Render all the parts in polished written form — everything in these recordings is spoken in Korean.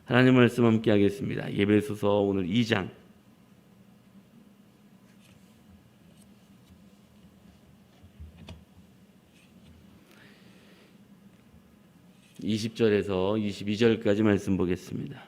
하나님 말씀 함께 하겠습니다. 에베소서 오늘 2장 20절에서 22절까지 말씀 보겠습니다.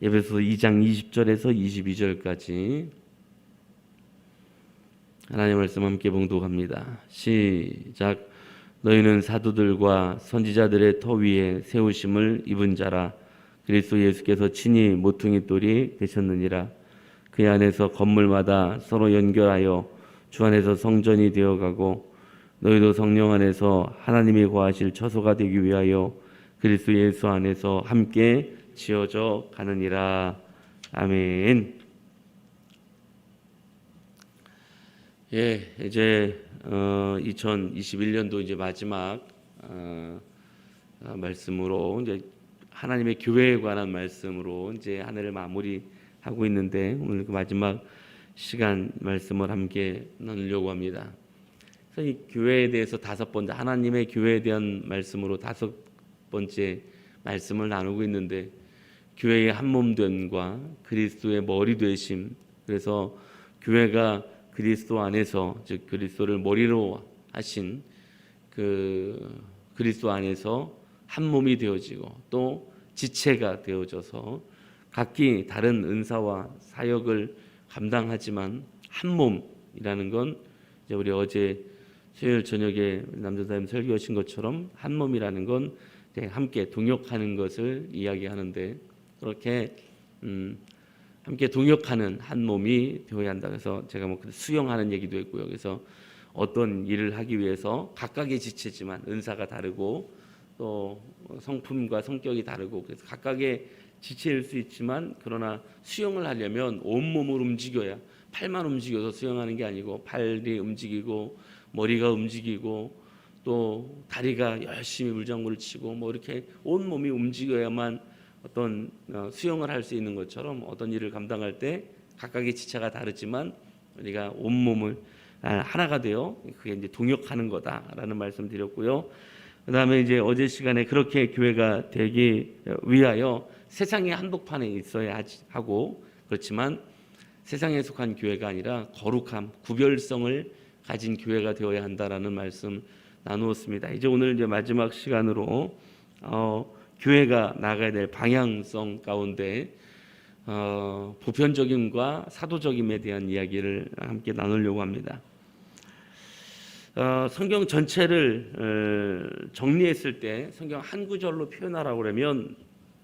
에베소서 2장 20절에서 22절까지 하나님 말씀 함께 봉독합니다. 시작. 너희는 사도들과 선지자들의 터 위에 세우심을 입은 자라. 그리스도 예수께서 친히 모퉁이 돌이 되셨느니라. 그 안에서 건물마다 서로 연결하여 주 안에서 성전이 되어가고 너희도 성령 안에서 하나님이 거하실 처소가 되기 위하여 그리스도 예수 안에서 함께 지어져 가느니라. 아멘. 예, 이제 2021년도 이제 마지막 말씀으로 이제 하나님의 교회에 관한 말씀으로 이제 한 해를 마무리하고 있는데 오늘 그 마지막 시간 말씀을 함께 나누려고 합니다. 그래서 이 교회에 대해서 5번째 하나님의 교회에 대한 말씀으로 5번째 말씀을 나누고 있는데 교회의 한몸됨과 그리스도의 머리 되심. 그래서 교회가 그리스도 안에서 즉 그리스도를 머리로 하신 그 그리스도 안에서 한 몸이 되어지고 또 지체가 되어져서 각기 다른 은사와 사역을 감당하지만 한 몸이라는 건 이제 우리 어제 수요일 저녁에 남전사님 설교하신 것처럼 한 몸이라는 건 함께 동역하는 것을 이야기하는데 그렇게 함께 동역하는 한 몸이 되어야 한다. 그래서 제가 뭐 수영하는 얘기도 했고요. 그래서 어떤 일을 하기 위해서 각각의 지체지만 은사가 다르고 또 성품과 성격이 다르고 그래서 각각의 지체일 수 있지만 그러나 수영을 하려면 온몸을 움직여야 팔만 움직여서 수영하는 게 아니고 팔이 움직이고 머리가 움직이고 또 다리가 열심히 물장구를 치고 뭐 이렇게 온몸이 움직여야만 어떤 수영을 할 수 있는 것처럼 어떤 일을 감당할 때 각각의 지체가 다르지만 우리가 온몸을 하나가 되어 그게 이제 동역하는 거다라는 말씀 드렸고요. 그다음에 이제 어제 시간에 그렇게 교회가 되기 위하여 세상의 한복판에 있어야 하고 그렇지만 세상에 속한 교회가 아니라 거룩함, 구별성을 가진 교회가 되어야 한다라는 말씀 나누었습니다. 이제 오늘 이제 마지막 시간으로 교회가 나가야 될 방향성 가운데 보편적임과 사도적임에 대한 이야기를 함께 나누려고 합니다. 성경 전체를 정리했을 때 성경 한 구절로 표현하라고 그러면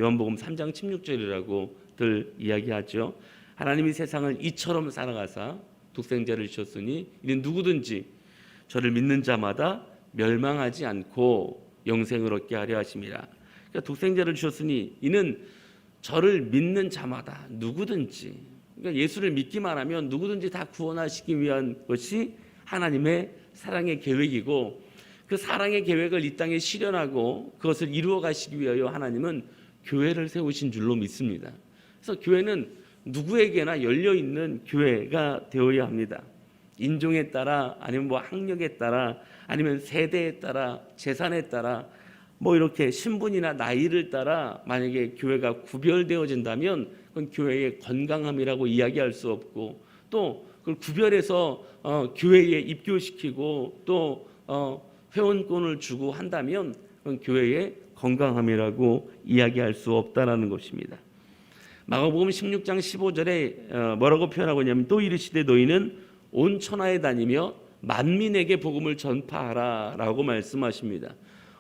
요한복음 3장 16절이라고들 이야기하죠. 하나님이 세상을 이처럼 사랑하사 독생자를 주셨으니 이는 누구든지 저를 믿는 자마다 멸망하지 않고 영생을 얻게 하려 하심이라. 그러니까 독생자를 주셨으니 이는 저를 믿는 자마다 누구든지 그러니까 예수를 믿기만 하면 누구든지 다 구원하시기 위한 것이 하나님의 사랑의 계획이고 그 사랑의 계획을 이 땅에 실현하고 그것을 이루어 가시기 위하여 하나님은 교회를 세우신 줄로 믿습니다. 그래서 교회는 누구에게나 열려있는 교회가 되어야 합니다. 인종에 따라 아니면 뭐 학력에 따라 아니면 세대에 따라 재산에 따라 뭐 이렇게 신분이나 나이를 따라 만약에 교회가 구별되어진다면 그건 교회의 건강함이라고 이야기할 수 없고 또 그걸 구별해서 교회에 입교시키고 또 회원권을 주고 한다면 그건 교회의 건강함이라고 이야기할 수 없다라는 것입니다. 마가복음 16장 15절에 뭐라고 표현하고 있냐면 또 이르시되 너희는 온 천하에 다니며 만민에게 복음을 전파하라라고 말씀하십니다.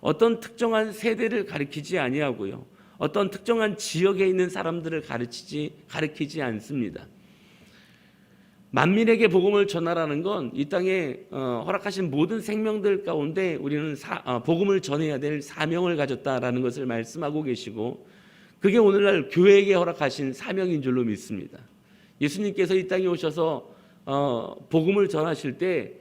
어떤 특정한 세대를 가리키지 아니하고요. 어떤 특정한 지역에 있는 사람들을 가리키지 않습니다. 만민에게 복음을 전하라는 건 이 땅에 허락하신 모든 생명들 가운데 우리는 복음을 전해야 될 사명을 가졌다라는 것을 말씀하고 계시고 그게 오늘날 교회에게 허락하신 사명인 줄로 믿습니다. 예수님께서 이 땅에 오셔서 복음을 전하실 때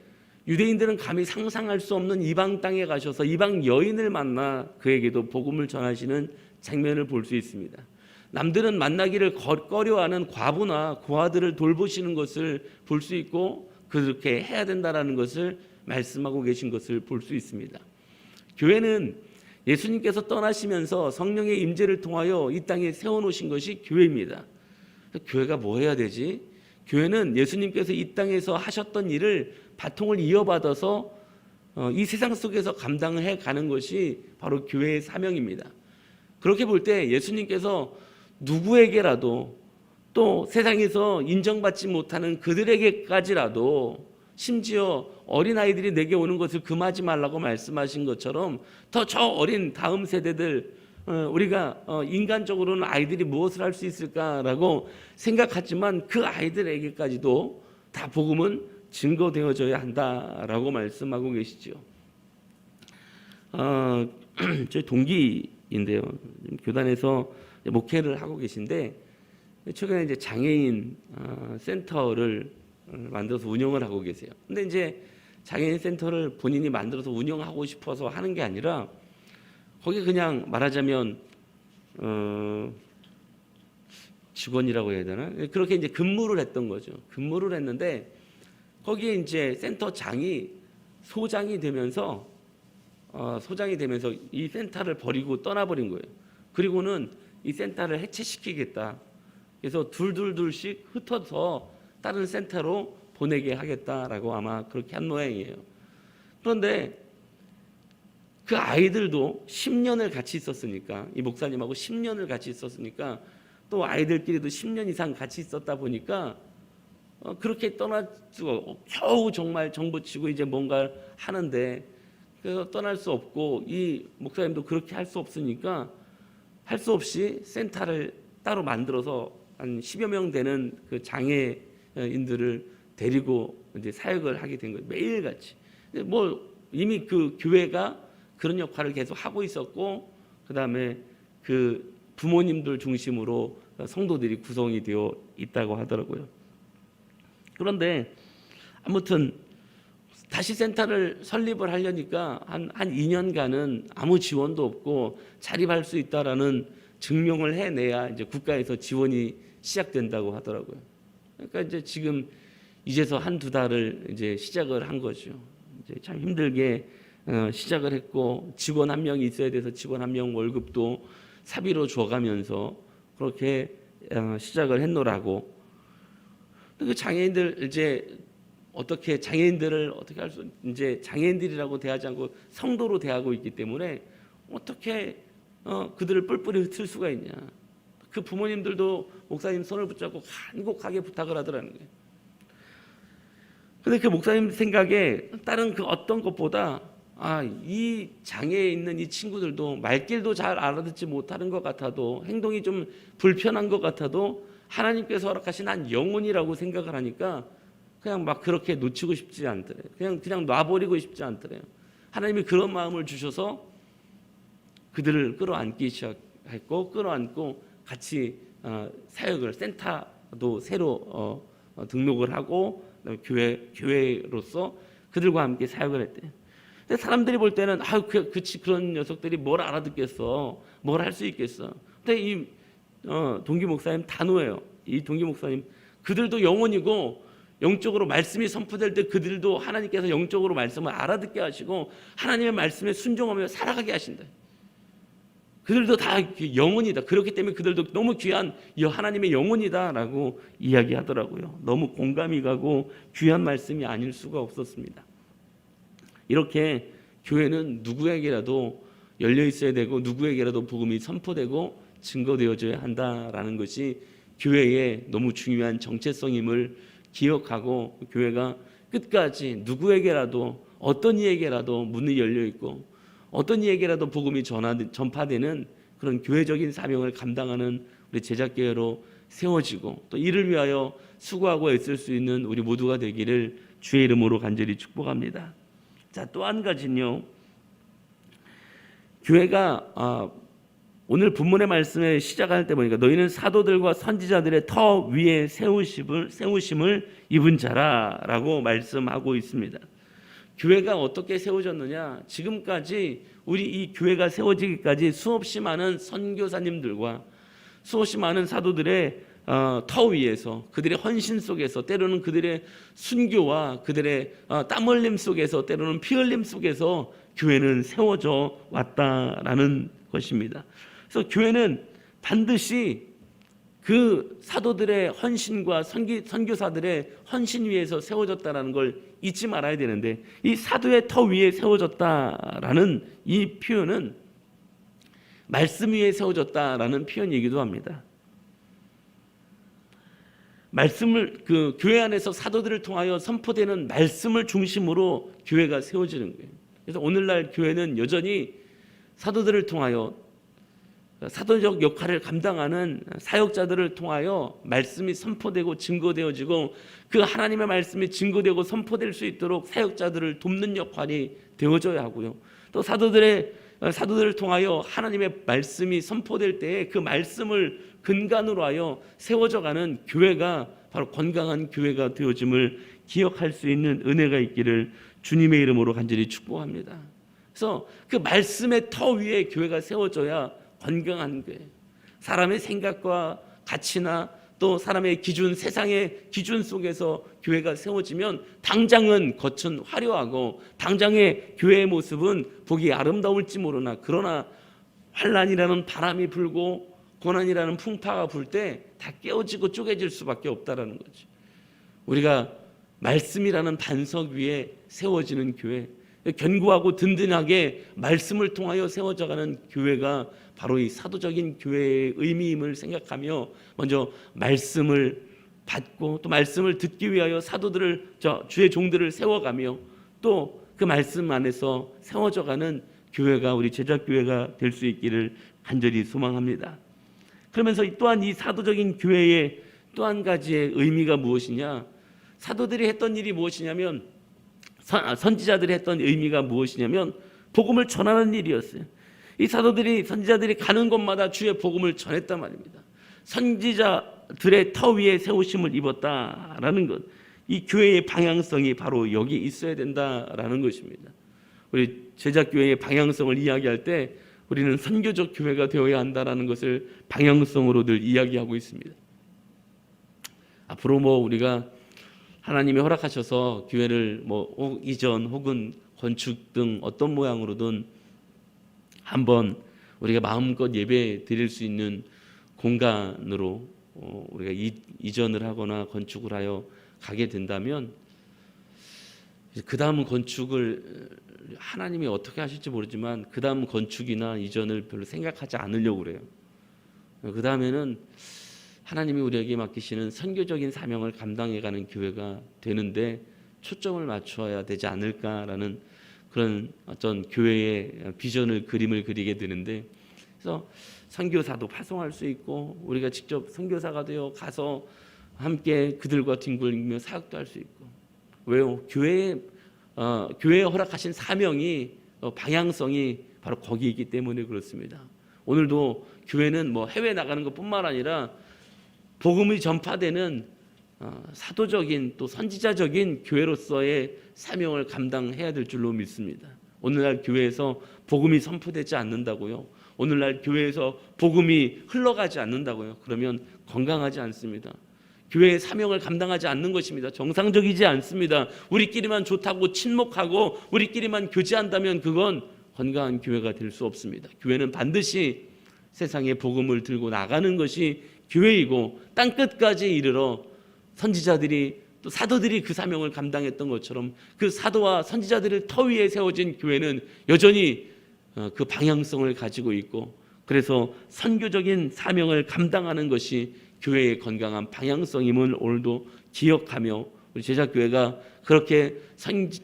유대인들은 감히 상상할 수 없는 이방 땅에 가셔서 이방 여인을 만나 그에게도 복음을 전하시는 장면을 볼 수 있습니다. 남들은 만나기를 꺼려하는 과부나 고아들을 돌보시는 것을 볼 수 있고 그렇게 해야 된다라는 것을 말씀하고 계신 것을 볼 수 있습니다. 교회는 예수님께서 떠나시면서 성령의 임재를 통하여 이 땅에 세워놓으신 것이 교회입니다. 교회가 뭐 해야 되지? 교회는 예수님께서 이 땅에서 하셨던 일을 바통을 이어받아서 이 세상 속에서 감당해 가는 것이 바로 교회의 사명입니다. 그렇게 볼 때 예수님께서 누구에게라도 또 세상에서 인정받지 못하는 그들에게까지라도 심지어 어린아이들이 내게 오는 것을 금하지 말라고 말씀하신 것처럼 더 저 어린 다음 세대들 우리가 인간적으로는 아이들이 무엇을 할 수 있을까라고 생각하지만 그 아이들에게까지도 다 복음은 증거되어져야 한다라고 말씀하고 계시죠. 저희 동기인데요. 교단에서 목회를 하고 계신데 최근에 이제 장애인 센터를 만들어서 운영을 하고 계세요. 근데 이제 장애인 센터를 본인이 만들어서 운영하고 싶어서 하는 게 아니라 거기 그냥 말하자면 직원이라고 해야 되나? 그렇게 이제 근무를 했던 거죠. 근무를 했는데 거기에 이제 센터장이 소장이 되면서 이 센터를 버리고 떠나버린 거예요. 그리고는 이 센터를 해체시키겠다. 그래서 둘씩 흩어서 다른 센터로 보내게 하겠다라고 아마 그렇게 한 모양이에요. 그런데 그 아이들도 10년을 같이 있었으니까 이 목사님하고 10년을 같이 있었으니까 또 아이들끼리도 10년 이상 같이 있었다 보니까 그렇게 떠날 수가 겨우 정말 정부치고 이제 뭔가 하는데 그래서 떠날 수 없고 이 목사님도 그렇게 할 수 없으니까 할 수 없이 센터를 따로 만들어서 한 10여 명 되는 그 장애인들을 데리고 이제 사역을 하게 된 거예요. 매일같이. 뭐 이미 그 교회가 그런 역할을 계속 하고 있었고 그다음에 그 부모님들 중심으로 성도들이 구성이 되어 있다고 하더라고요. 그런데 아무튼 다시 센터를 설립을 하려니까 한 2년간은 아무 지원도 없고 자립할 수 있다라는 증명을 해내야 이제 국가에서 지원이 시작된다고 하더라고요. 그러니까 이제 지금 이제서 한두 달을 이제 시작을 한 거죠. 이제 참 힘들게 시작을 했고 직원 한 명이 있어야 돼서 직원 한 명 월급도 사비로 줘가면서 그렇게 시작을 했노라고. 그 장애인들 이제 어떻게 장애인들을 어떻게 할 수 이제 장애인들이라고 대하지 않고 성도로 대하고 있기 때문에 어떻게 그들을 뿔뿔이 흩을 수가 있냐. 그 부모님들도 목사님 손을 붙잡고 간곡하게 부탁을 하더라는 거예요. 그런데 그 목사님 생각에 다른 그 어떤 것보다 이 장애에 있는 이 친구들도 말귀도 잘 알아듣지 못하는 것 같아도 행동이 좀 불편한 것 같아도 하나님께서 허락하신 한 영혼이라고 생각을 하니까 그냥 막 그렇게 놓치고 싶지 않더래요. 그냥 놔버리고 싶지 않더래요. 하나님이 그런 마음을 주셔서 그들을 끌어안기 시작했고 끌어안고 같이 사역을 센터도 새로 등록을 하고 교회로서 그들과 함께 사역을 했대요. 근데 사람들이 볼 때는 그치 그런 녀석들이 뭘 알아듣겠어, 뭘 할 수 있겠어. 근데 이 동기 목사님 단호해요. 이 동기 목사님 그들도 영혼이고 영적으로 말씀이 선포될 때 그들도 하나님께서 영적으로 말씀을 알아듣게 하시고 하나님의 말씀에 순종하며 살아가게 하신다. 그들도 다 영혼이다. 그렇기 때문에 그들도 너무 귀한 하나님의 영혼이다라고 이야기하더라고요. 너무 공감이 가고 귀한 말씀이 아닐 수가 없었습니다. 이렇게 교회는 누구에게라도 열려 있어야 되고 누구에게라도 복음이 선포되고 증거되어져야 한다라는 것이 교회의 너무 중요한 정체성임을 기억하고 교회가 끝까지 누구에게라도 어떤 이에게라도 문이 열려 있고 어떤 이에게라도 복음이 전파되는 그런 교회적인 사명을 감당하는 우리 제자교회로 세워지고 또 이를 위하여 수고하고 애쓸 수 있는 우리 모두가 되기를 주의 이름으로 간절히 축복합니다. 자, 또 한 가지는요. 교회가 오늘 본문의 말씀에 시작할 때 보니까 너희는 사도들과 선지자들의 터 위에 세우심을 입은 자라라고 말씀하고 있습니다. 교회가 어떻게 세워졌느냐? 지금까지 우리 이 교회가 세워지기까지 수없이 많은 선교사님들과 수없이 많은 사도들의 터 위에서, 그들의 헌신 속에서, 때로는 그들의 순교와 그들의 땀 흘림 속에서, 때로는 피 흘림 속에서 교회는 세워져 왔다라는 것입니다. 그래서 교회는 반드시 그 사도들의 헌신과 선교사들의 헌신 위에서 세워졌다라는 걸 잊지 말아야 되는데, 이 사도의 터 위에 세워졌다라는 이 표현은 말씀 위에 세워졌다라는 표현이기도 합니다. 말씀을, 그 교회 안에서 사도들을 통하여 선포되는 말씀을 중심으로 교회가 세워지는 거예요. 그래서 오늘날 교회는 여전히 사도들을 통하여, 사도적 역할을 감당하는 사역자들을 통하여 말씀이 선포되고 증거되어지고, 그 하나님의 말씀이 증거되고 선포될 수 있도록 사역자들을 돕는 역할이 되어져야 하고요. 또 사도들을 통하여 하나님의 말씀이 선포될 때에 그 말씀을 근간으로 하여 세워져가는 교회가 바로 건강한 교회가 되어짐을 기억할 수 있는 은혜가 있기를 주님의 이름으로 간절히 축복합니다. 그래서 그 말씀의 터 위에 교회가 세워져야 건강한 교회, 사람의 생각과 가치나 또 사람의 기준, 세상의 기준 속에서 교회가 세워지면 당장은 겉은 화려하고 당장의 교회의 모습은 보기 아름다울지 모르나, 그러나 환란이라는 바람이 불고 고난이라는 풍파가 불 때 다 깨어지고 쪼개질 수밖에 없다라는 거죠. 우리가 말씀이라는 반석 위에 세워지는 교회, 견고하고 든든하게 말씀을 통하여 세워져가는 교회가 바로 이 사도적인 교회의 의미임을 생각하며 먼저 말씀을 받고 또 말씀을 듣기 위하여 사도들을, 주의 종들을 세워가며 또 그 말씀 안에서 세워져가는 교회가 우리 제자교회가 될 수 있기를 간절히 소망합니다. 그러면서 또한 이 사도적인 교회의 또 한 가지의 의미가 무엇이냐, 사도들이 했던 일이 무엇이냐면, 선지자들이 했던 의미가 무엇이냐면 복음을 전하는 일이었어요. 이 사도들이, 선지자들이 가는 곳마다 주의 복음을 전했단 말입니다. 선지자들의 터 위에 세우심을 입었다라는 것, 이 교회의 방향성이 바로 여기 있어야 된다라는 것입니다. 우리 제자교회의 방향성을 이야기할 때 우리는 선교적 교회가 되어야 한다라는 것을 방향성으로 늘 이야기하고 있습니다. 앞으로 우리가 하나님이 허락하셔서 교회를 이전 혹은 건축 등 어떤 모양으로든 한번 우리가 마음껏 예배 드릴 수 있는 공간으로 우리가 이전을 하거나 건축을 하여 가게 된다면, 그 다음 건축을 하나님이 어떻게 하실지 모르지만 그 다음 건축이나 이전을 별로 생각하지 않으려고 그래요. 그 다음에는 하나님이 우리에게 맡기시는 선교적인 사명을 감당해가는 교회가 되는데 초점을 맞춰야 되지 않을까라는 그런 어떤 교회의 비전을, 그림을 그리게 되는데, 그래서 선교사도 파송할 수 있고 우리가 직접 선교사가 되어 가서 함께 그들과 뒹굴며 사역도 할 수 있고. 왜요? 교회에 허락하신 사명이, 방향성이 바로 거기 있기 때문에 그렇습니다. 오늘도 교회는 해외 나가는 것뿐만 아니라 복음이 전파되는 사도적인 또 선지자적인 교회로서의 사명을 감당해야 될 줄로 믿습니다. 오늘날 교회에서 복음이 선포되지 않는다고요? 오늘날 교회에서 복음이 흘러가지 않는다고요? 그러면 건강하지 않습니다. 교회의 사명을 감당하지 않는 것입니다. 정상적이지 않습니다. 우리끼리만 좋다고 친목하고 우리끼리만 교제한다면 그건 건강한 교회가 될 수 없습니다. 교회는 반드시 세상에 복음을 들고 나가는 것이 교회이고, 땅끝까지 이르러 선지자들이 또 사도들이 그 사명을 감당했던 것처럼 그 사도와 선지자들의 터 위에 세워진 교회는 여전히 그 방향성을 가지고 있고, 그래서 선교적인 사명을 감당하는 것이 교회의 건강한 방향성임을 오늘도 기억하며 우리 제자교회가 그렇게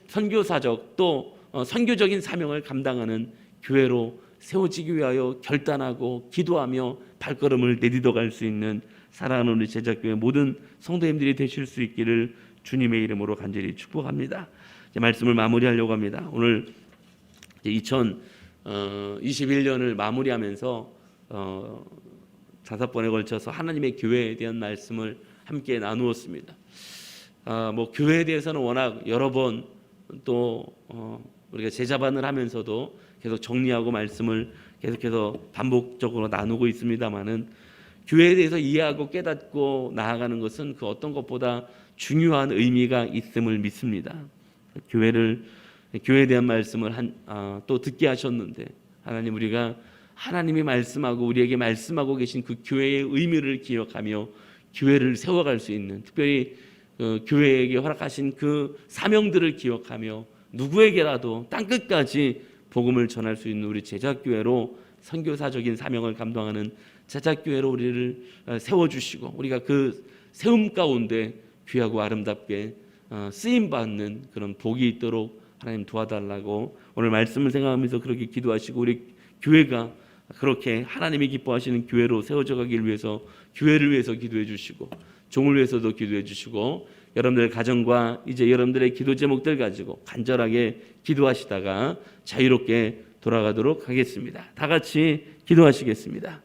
선교사적 또 선교적인 사명을 감당하는 교회로 세워지기 위하여 결단하고 기도하며 발걸음을 내딛어갈 수 있는 사랑하는 우리 제자교회 모든 성도님들이 되실 수 있기를 주님의 이름으로 간절히 축복합니다. 이제 말씀을 마무리하려고 합니다. 오늘 2021년을 마무리하면서 5번에 걸쳐서 하나님의 교회에 대한 말씀을 함께 나누었습니다. 교회에 대해서는 워낙 여러 번 또 우리가 제자반을 하면서도 계속 정리하고 말씀을 계속해서 반복적으로 나누고 있습니다만은, 교회에 대해서 이해하고 깨닫고 나아가는 것은 그 어떤 것보다 중요한 의미가 있음을 믿습니다. 교회에 대한 말씀을 또 듣게 하셨는데 하나님, 우리가 하나님이 말씀하고 우리에게 말씀하고 계신 그 교회의 의미를 기억하며 교회를 세워갈 수 있는, 특별히 교회에게 허락하신 그 사명들을 기억하며 누구에게라도 땅끝까지 복음을 전할 수 있는 우리 제자교회로, 선교사적인 사명을 감당하는 제자교회로 우리를 세워주시고 우리가 그 세움 가운데 귀하고 아름답게 쓰임받는 그런 복이 있도록 하나님 도와달라고 오늘 말씀을 생각하면서 그렇게 기도하시고, 우리 교회가 그렇게 하나님이 기뻐하시는 교회로 세워져 가길 위해서 교회를 위해서 기도해 주시고, 종을 위해서도 기도해 주시고, 여러분들의 가정과 이제 여러분들의 기도 제목들 가지고 간절하게 기도하시다가 자유롭게 돌아가도록 하겠습니다. 다 같이 기도하시겠습니다.